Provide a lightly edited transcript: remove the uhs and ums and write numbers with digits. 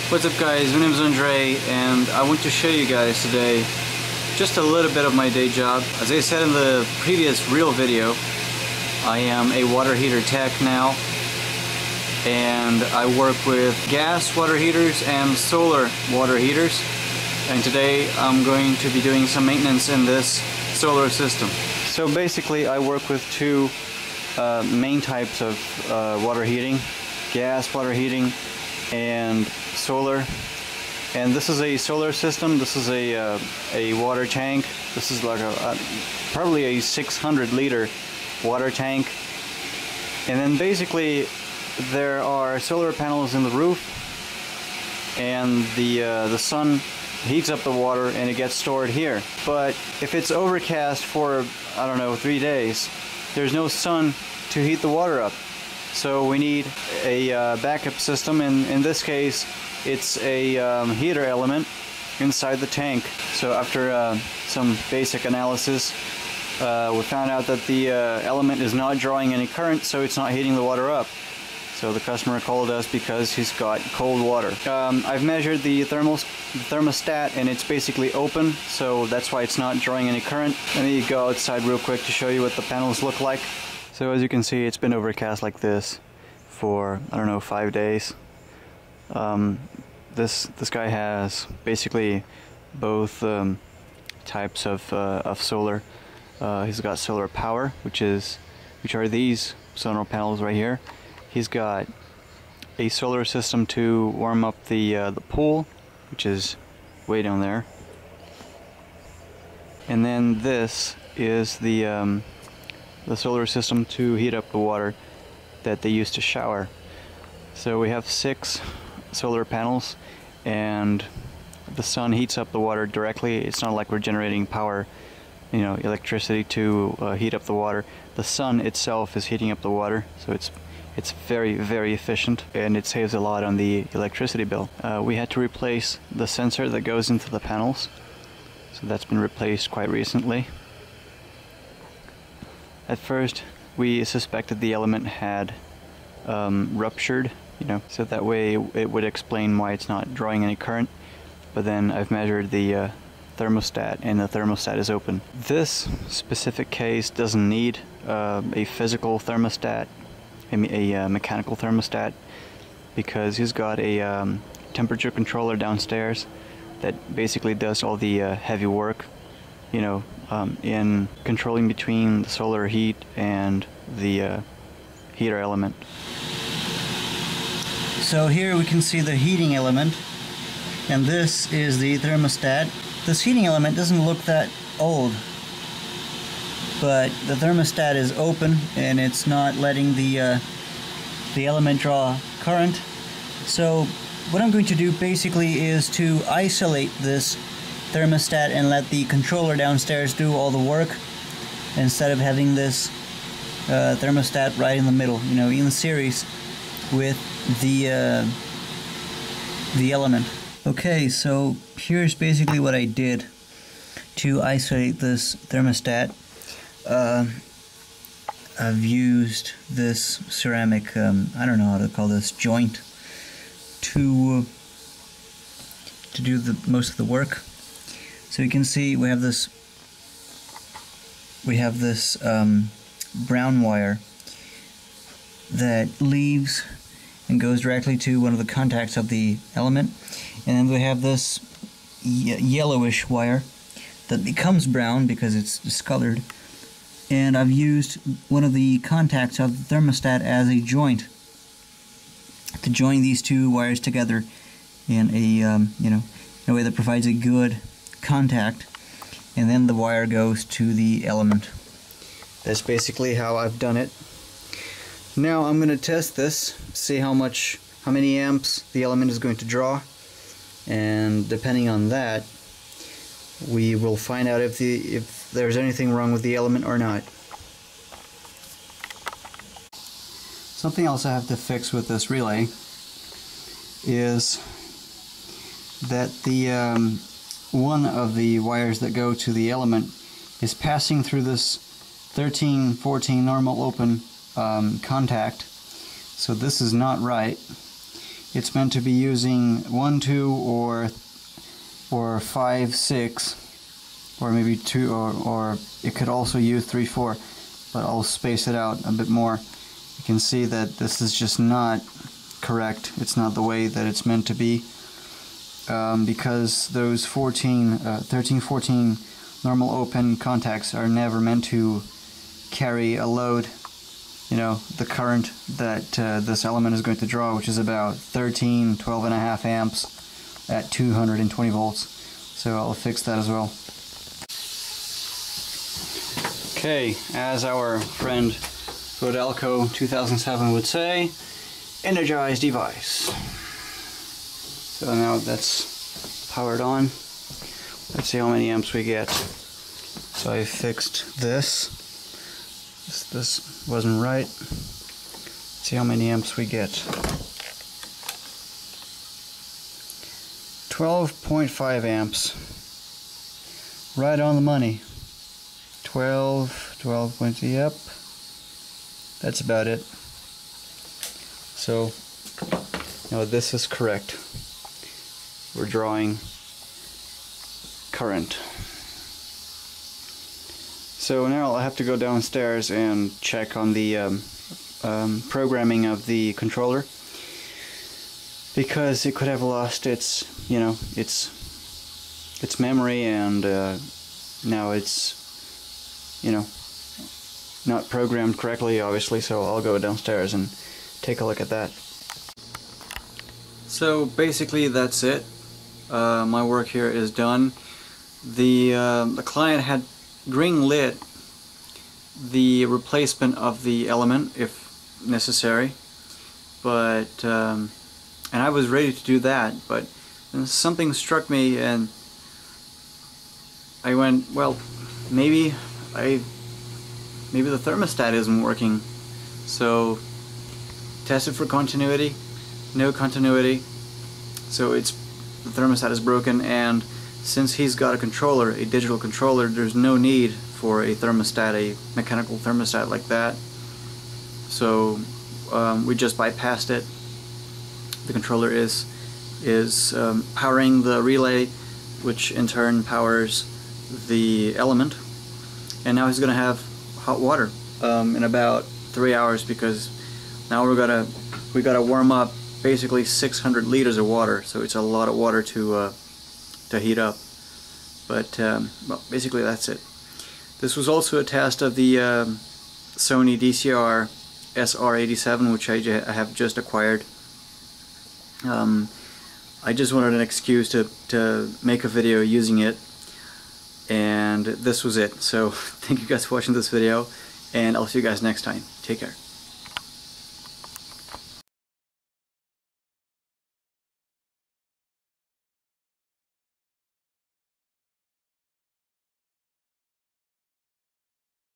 What's up guys, my name is Andre and I want to show you guys today just a little bit of my day job. As I said in the previous real video, I am a water heater tech now and I work with gas water heaters and solar water heaters, and today I'm going to be doing some maintenance in this solar system. So basically I work with two main types of water heating: gas water heating and solar. And this is a solar system. This is a water tank. This is like probably a 600-liter water tank. And then basically there are solar panels in the roof, and the sun heats up the water and it gets stored here. But if it's overcast for, I don't know, 3 days, there's no sun to heat the water up. So we need a backup system, and in this case it's a heater element inside the tank. So after some basic analysis, we found out that the element is not drawing any current, so it's not heating the water up. So the customer called us because he's got cold water. I've measured the thermostat and it's basically open, so that's why it's not drawing any current. Let me go outside real quick to show you what the panels look like. So as you can see, it's been overcast like this for, I don't know, 5 days. This guy has basically both types of solar. He's got solar power, which are these solar panels right here. He's got a solar system to warm up the pool, which is way down there. And then this is the solar system to heat up the water that they use to shower. So we have 6 solar panels, and the sun heats up the water directly. It's not like we're generating power, you know, electricity to heat up the water. The sun itself is heating up the water, so it's very, very efficient, and it saves a lot on the electricity bill. We had to replace the sensor that goes into the panels, so that's been replaced quite recently. At first we suspected the element had ruptured, you know, so that way it would explain why it's not drawing any current. But then I've measured the thermostat, and the thermostat is open. This specific case doesn't need a physical thermostat, a mechanical thermostat, because he's got a temperature controller downstairs that basically does all the heavy work, you know, in controlling between the solar heat and the heater element. So here we can see the heating element, and this is the thermostat. This heating element doesn't look that old, but the thermostat is open and it's not letting the element draw current. So what I'm going to do basically is to isolate this thermostat and let the controller downstairs do all the work, instead of having this thermostat right in the middle, you know, in series with the element. Okay, so here's basically what I did to isolate this thermostat. I've used this ceramic, I don't know how to call this, joint to do most of the work. So you can see we have this brown wire that leaves and goes directly to one of the contacts of the element, and then we have this yellowish wire that becomes brown because it's discolored, and I've used one of the contacts of the thermostat as a joint to join these two wires together in a you know, in a way that provides a good contact, and then the wire goes to the element. That's basically how I've done it. Now I'm going to test this, see how many amps the element is going to draw, and depending on that we will find out if there's anything wrong with the element or not. Something else I have to fix with this relay is that the one of the wires that go to the element is passing through this 13-14 normal open contact. So this is not right. it's meant to be using 1, 2, or 5, 6, or maybe 2, or it could also use 3, 4, but I'll space it out a bit more. You can see that this is just not correct. It's not the way that it's meant to be, because those 13, 14 normal open contacts are never meant to carry a load, you know, the current that this element is going to draw, which is about 12.5 amps at 220 volts. So I'll fix that as well. Okay, as our friend Rodalco 2007 would say, energized device. So now that's powered on. Let's see how many amps we get. So I fixed this. This wasn't right. Let's see how many amps we get. 12.5 amps. Right on the money. 12 points, yep. That's about it. So, now this is correct. We're drawing current. So now I'll have to go downstairs and check on the programming of the controller, because it could have lost its, you know, its memory, and now it's, you know, not programmed correctly, obviously. So I'll go downstairs and take a look at that. So basically that's it. My work here is done. The client had green lit the replacement of the element if necessary, but and I was ready to do that, but something struck me and I went, well, maybe the thermostat isn't working. So tested for continuity, no continuity, so the thermostat is broken, and since he's got a controller, a digital controller, there's no need for a thermostat, a mechanical thermostat like that. So we just bypassed it. The controller is powering the relay, which in turn powers the element, and now he's gonna have hot water in about 3 hours, because now we gotta warm up basically 600 liters of water. So it's a lot of water to heat up. But well, basically that's it. This was also a test of the Sony DCR SR87, which I have just acquired. I just wanted an excuse to make a video using it, and this was it. So thank you guys for watching this video, and I'll see you guys next time. Take care.